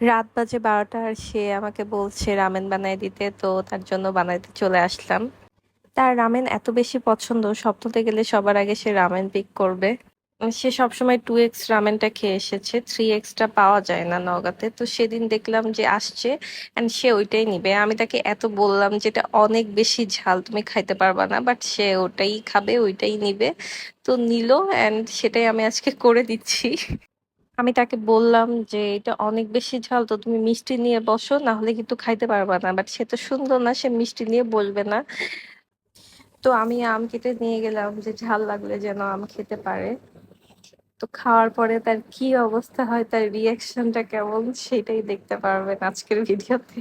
রাত বাজে 12টা আর সে আমাকে বলছে রামেন বানাই দিতে, তো তার জন্য বানাইতে চলে আসলাম। তার রামেন এত বেশি পছন্দ, সপ্তাহে গেলে সবার আগে সে রামেন পিক করবে। সে সবসময় 2x রামেনটা খেয়ে এসেছে, 3x টা পাওয়া যায় না নওগাঁতে। তো সেদিন দেখলাম যে আসছে এন্ড সে ওইটাই নিবে। আমি তাকে এত বললাম যেটা অনেক বেশি ঝাল, তুমি খাইতে পারবা না, বাট সে ওটাই খাবে, ওইটাই নিবে। তো নিল এন্ড সেটাই আমি আজকে করে দিচ্ছি। আমি তাকে বললাম যে এটা অনেক বেশি ঝাল, তো তুমি মিষ্টি নিয়ে বসো, না হলে কিন্তু খাইতে পারবা না। বাট সে তো শুনলো না, সে মিষ্টি নিয়ে বসবে না। তো আমি আম কেটে নিয়ে গেলাম যে ঝাল লাগলে যেন আম খেতে পারে। তো খাওয়ার পরে তার কি অবস্থা হয়, তার রিয়াকশনটা কেমন, সেটাই দেখতে পারবেন আজকের ভিডিওতে।